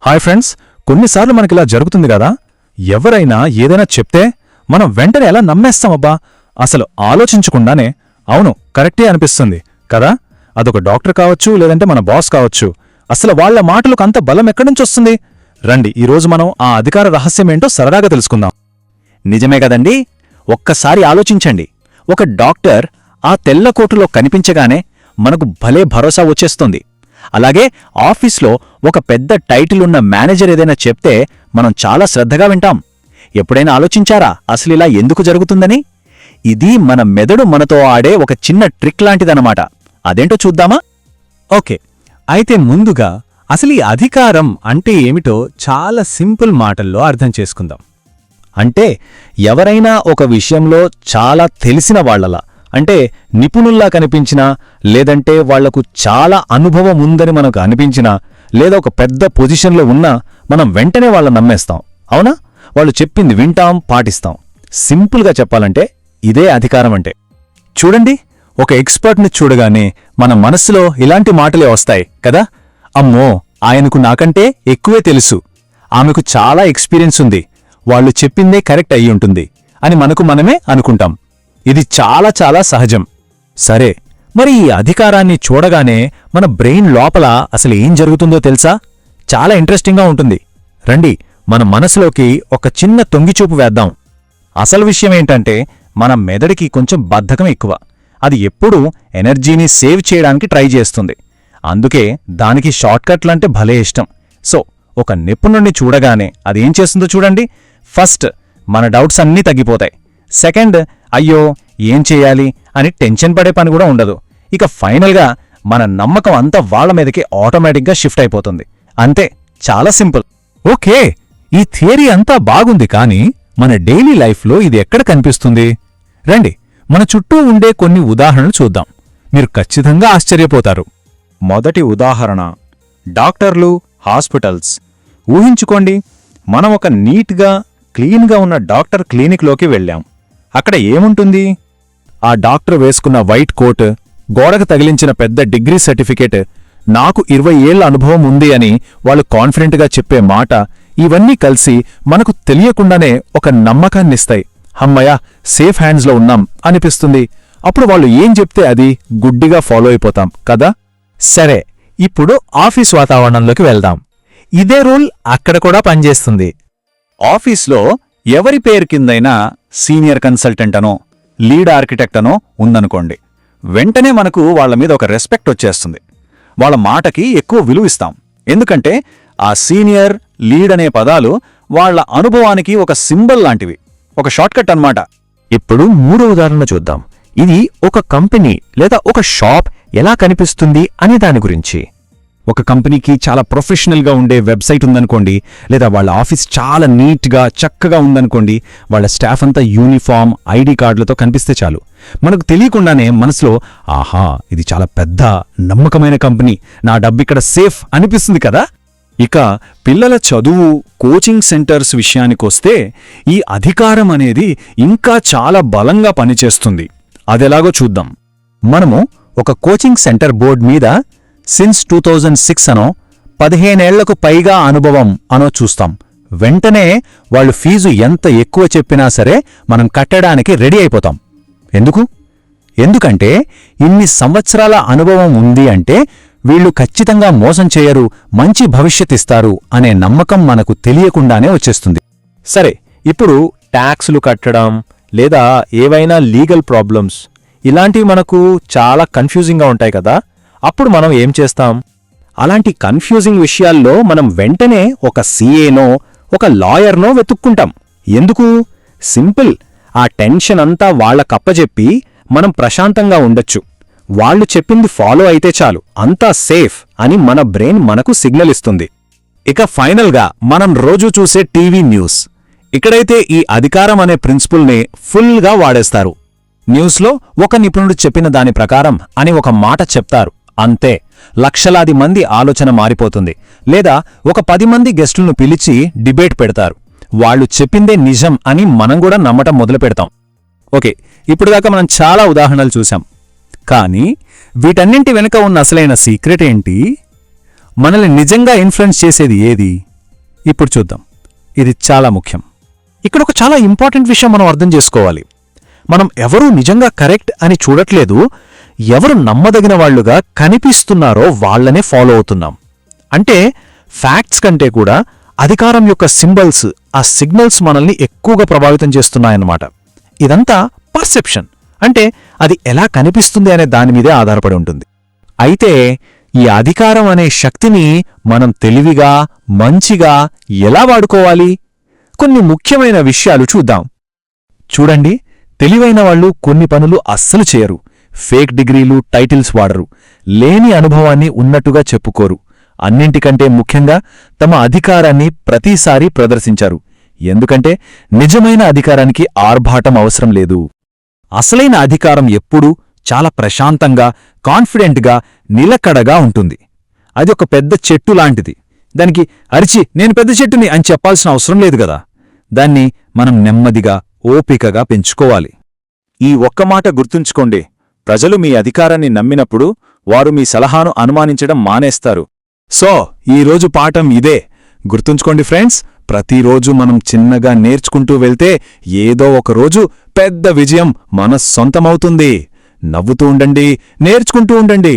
Hi friends, కొన్నిసార్లు మనకిలా జరుగుతుంది కదా. ఎవరైనా ఏదైనా చెప్తే మనం వెంటనే ఎలా నమ్మేస్తామబ్బా, అసలు ఆలోచించకుండానే అవును కరెక్టే అనిపిస్తుంది కదా. అదొక డాక్టర్ కావచ్చు, లేదంటే మన బాస్ కావచ్చు. అసలు వాళ్ల మాటలకు అంత బలం ఎక్కడ్నుంచొస్తుంది? రండి, ఈరోజు మనం ఆ అధికార రహస్యమేంటో సరదాగా తెలుసుకుందాం. నిజమే కదండి. ఒక్కసారి ఆలోచించండి. ఒక డాక్టర్ ఆ తెల్ల కోటులో కనిపించగానే మనకు భలే భరోసా వచ్చేస్తుంది. అలాగే ఆఫీస్లో ఒక పెద్ద టైటిలున్న మేనేజర్ ఏదైనా చెప్తే మనం చాలా శ్రద్ధగా వింటాం. ఎప్పుడైనా ఆలోచించారా అసలిలా ఎందుకు జరుగుతుందని? ఇది మన మెదడు మనతో ఆడే ఒక చిన్న ట్రిక్ లాంటిదన్నమాట. అదేంటో చూద్దామా? ఓకే, అయితే ముందుగా అసలు ఈ అధికారం అంటే ఏమిటో చాలా సింపుల్ మాటల్లో అర్థం చేసుకుందాం. అంటే ఎవరైనా ఒక విషయంలో చాలా తెలిసిన వాళ్లలా, అంటే నిపుణుల్లా కనిపించినా, లేదంటే వాళ్లకు చాలా అనుభవం ఉందని మనకు అనిపించినా, లేదా ఒక పెద్ద పొజిషన్లో ఉన్నా మనం వెంటనే వాళ్ళని నమ్మేస్తాం. అవునా? వాళ్ళు చెప్పింది వింటాం, పాటిస్తాం. సింపుల్గా చెప్పాలంటే ఇదే అధికారం అంటే. చూడండి, ఒక ఎక్స్పర్ట్ని చూడగానే మన మనస్సులో ఇలాంటి మాటలే వస్తాయి కదా. అమ్మో, ఆయనకు నాకంటే ఎక్కువే తెలుసు, ఆమెకు చాలా ఎక్స్పీరియన్స్ ఉంది, వాళ్ళు చెప్పిందే కరెక్ట్ అయ్యుంటుంది అని మనకు మనమే అనుకుంటాం. ఇది చాలా చాలా సహజం. సరే, మరి ఈ అధికారాన్ని చూడగానే మన బ్రెయిన్ లోపల అసలు ఏం జరుగుతుందో తెలుసా? చాలా ఇంట్రెస్టింగ్గా ఉంటుంది. రండి, మన మనసులోకి ఒక చిన్న తొంగిచూపు వేద్దాం. అసలు విషయమేంటంటే, మన మెదడికి కొంచెం బద్ధకం ఎక్కువ. అది ఎప్పుడూ ఎనర్జీని సేవ్ చేయడానికి ట్రై చేస్తుంది. అందుకే దానికి షార్ట్కట్లంటే భలే ఇష్టం. సో ఒక నిపుణుణ్ణి చూడగానే అదేం చేస్తుందో చూడండి. ఫస్ట్, మన డౌట్స్ అన్నీ తగ్గిపోతాయి. సెకండ్, అయ్యో ఏం చెయ్యాలి అని టెన్షన్ పడే పని కూడా ఉండదు. ఇక ఫైనల్గా మన నమ్మకం అంతా వాళ్ల మీదకి ఆటోమేటిక్గా షిఫ్ట్ అయిపోతుంది. అంతే, చాలా సింపుల్. ఓకే, ఈ థియరీ అంతా బాగుంది, కానీ మన డైలీ లైఫ్లో ఇది ఎక్కడ కనిపిస్తుంది? రండి, మన చుట్టూ ఉండే కొన్ని ఉదాహరణలు చూద్దాం. మీరు ఖచ్చితంగా ఆశ్చర్యపోతారు. మొదటి ఉదాహరణ, డాక్టర్లు, హాస్పిటల్స్. ఊహించుకోండి, మనం ఒక నీట్గా క్లీన్గా ఉన్న డాక్టర్ క్లినిక్లోకి వెళ్ళాం. అక్కడ ఏముంటుంది? ఆ డాక్టర్ వేసుకున్న వైట్ కోట్, గోడకు తగిలించిన పెద్ద డిగ్రీ సర్టిఫికేట్, నాకు 20 ఏళ్ల అనుభవం ఉంది అని వాళ్ళు కాన్ఫిడెంట్గా చెప్పే మాట, ఇవన్నీ కలిసి మనకు తెలియకుండానే ఒక నమ్మకాన్నిస్తాయి. హమ్మయ్య, సేఫ్ హ్యాండ్స్లో ఉన్నాం అనిపిస్తుంది. అప్పుడు వాళ్ళు ఏం చెప్తే అది గుడ్డిగా ఫాలో అయిపోతాం కదా. సరే, ఇప్పుడు ఆఫీస్ వాతావరణంలోకి వెళ్దాం. ఇదే రూల్ అక్కడ కూడా పనిచేస్తుంది. ఆఫీస్లో ఎవరి పేరు కిందైనా సీనియర్ కన్సల్టెంట్ అనో, లీడ్ ఆర్కిటెక్ట్ అనో ఉందనుకోండి, వెంటనే మనకు వాళ్ల మీద ఒక రెస్పెక్ట్ వచ్చేస్తుంది. వాళ్ళ మాటకి ఎక్కువ విలువిస్తాం. ఎందుకంటే ఆ సీనియర్, లీడ్ అనే పదాలు వాళ్ల అనుభవానికి ఒక సింబల్ లాంటివి, ఒక షార్ట్కట్ అన్నమాట. ఇప్పుడు మూడో ఉదాహరణ చూద్దాం. ఇది ఒక కంపెనీ లేదా ఒక షాప్ ఎలా కనిపిస్తుంది అనే దాని గురించి. ఒక కంపెనీకి చాలా ప్రొఫెషనల్గా ఉండే వెబ్సైట్ ఉందనుకోండి, లేదా వాళ్ళ ఆఫీస్ చాలా నీట్గా చక్కగా ఉందనుకోండి, వాళ్ళ స్టాఫ్ అంతా యూనిఫామ్, ఐడి కార్డులతో కనిపిస్తే చాలు, మనకు తెలియకుండానే మనసులో ఆహా, ఇది చాలా పెద్ద నమ్మకమైన కంపెనీ, నా డబ్బిక్కడ సేఫ్ అనిపిస్తుంది కదా. ఇక పిల్లల చదువు, కోచింగ్ సెంటర్స్ విషయానికొస్తే ఈ అధికారం అనేది ఇంకా చాలా బలంగా పనిచేస్తుంది. అదెలాగో చూద్దాం. మనము ఒక కోచింగ్ సెంటర్ బోర్డ్ మీద సిన్స్ 2006 అనో, 15 ఏళ్లకు పైగా అనుభవం అనో చూస్తాం. వెంటనే వాళ్ళు ఫీజు ఎంత ఎక్కువ చెప్పినా సరే మనం కట్టడానికి రెడీ అయిపోతాం. ఎందుకంటే ఇన్ని సంవత్సరాల అనుభవం ఉంది అంటే వీళ్ళు ఖచ్చితంగా మోసం చేయరు, మంచి భవిష్యత్తిస్తారు అనే నమ్మకం మనకు తెలియకుండానే వచ్చేస్తుంది. సరే, ఇప్పుడు ట్యాక్సులు కట్టడం లేదా ఏవైనా లీగల్ ప్రాబ్లమ్స్, ఇలాంటివి మనకు చాలా కన్ఫ్యూజింగ్గా ఉంటాయి కదా. అప్పుడు మనం ఏం చేస్తాం? అలాంటి కన్ఫ్యూజింగ్ విషయాల్లో మనం వెంటనే ఒక సీఏనో, ఒక లాయర్నో వెతుక్కుంటాం. ఎందుకు? సింపుల్, ఆ టెన్షన్ అంతా వాళ్లకప్పజెప్పి మనం ప్రశాంతంగా ఉండొచ్చు. వాళ్ళు చెప్పింది ఫాలో అయితే చాలు, అంతా సేఫ్ అని మన బ్రెయిన్ మనకు సిగ్నల్ ఇస్తుంది. ఇక ఫైనల్గా మనం రోజూ చూసే టీవీ న్యూస్. ఇక్కడైతే ఈ అధికారం అనే ప్రిన్సిపుల్ని ఫుల్గా వాడేస్తారు. న్యూస్లో ఒక నిపుణుడు చెప్పిన దాని ప్రకారం అని ఒక మాట చెప్తారు, అంతే, లక్షలాది మంది ఆలోచన మారిపోతుంది. లేదా ఒక 10 మంది గెస్టులను పిలిచి డిబేట్ పెడతారు, వాళ్ళు చెప్పిందే నిజం అని మనం కూడా నమ్మటం మొదలుపెడతాం. ఓకే, ఇప్పుడుదాకా మనం చాలా ఉదాహరణలు చూశాం. కానీ వీటన్నింటి వెనుక ఉన్న అసలైన సీక్రెట్ ఏంటి? మనల్ని నిజంగా ఇన్ఫ్లుయెన్స్ చేసేది ఏది? ఇప్పుడు చూద్దాం. ఇది చాలా ముఖ్యం. ఇక్కడ ఒక చాలా ఇంపార్టెంట్ విషయం మనం అర్థం చేసుకోవాలి. మనం ఎవరూ నిజంగా కరెక్ట్ అని చూడట్లేదు, ఎవరు నమ్మదగిన వాళ్లుగా కనిపిస్తున్నారో వాళ్లనే ఫాలో అవుతున్నాం. అంటే ఫ్యాక్ట్స్ కంటే కూడా అధికారం యొక్క సింబల్స్, ఆ సిగ్నల్స్ మనల్ని ఎక్కువగా ప్రభావితం చేస్తున్నాయన్నమాట. ఇదంతా పర్సెప్షన్, అంటే అది ఎలా కనిపిస్తుంది అనే దానిమీదే ఆధారపడి ఉంటుంది. అయితే ఈ అధికారం అనే శక్తిని మనం తెలివిగా, మంచిగా ఎలా వాడుకోవాలి? కొన్ని ముఖ్యమైన విషయాలు చూద్దాం. చూడండి, తెలివైన వాళ్ళు కొన్ని పనులు అస్సలు చేయరు. ఫేక్ డిగ్రీలు, టైటిల్స్ వాడరు. లేని అనుభవాన్ని ఉన్నట్టుగా చెప్పుకోరు. అన్నింటికంటే ముఖ్యంగా తమ అధికారాన్ని ప్రతిసారీ ప్రదర్శించారు. ఎందుకంటే నిజమైన అధికారానికి ఆర్భాటం అవసరం లేదు. అసలైన అధికారం ఎప్పుడూ చాలా ప్రశాంతంగా, కాన్ఫిడెంట్గా, నిలకడగా ఉంటుంది. అది ఒక పెద్ద చెట్టు లాంటిది. దానికి అరిచి నేను పెద్ద చెట్టుని అని చెప్పాల్సిన అవసరం లేదు గదా. దాన్ని మనం నెమ్మదిగా, ఓపికగా పెంచుకోవాలి. ఈ ఒక్క మాట గుర్తుంచుకోండి, ప్రజలు మీ అధికారాన్ని నమ్మినప్పుడు వారు మీ సలహాను అనుమానించడం మానేస్తారు. సో ఈరోజు పాఠం ఇదే. గుర్తుంచుకోండి ఫ్రెండ్స్, ప్రతిరోజు మనం చిన్నగా నేర్చుకుంటూ వెళ్తే ఏదో ఒకరోజు పెద్ద విజయం మన సొంతమవుతుంది. నవ్వుతూ ఉండండి, నేర్చుకుంటూ ఉండండి.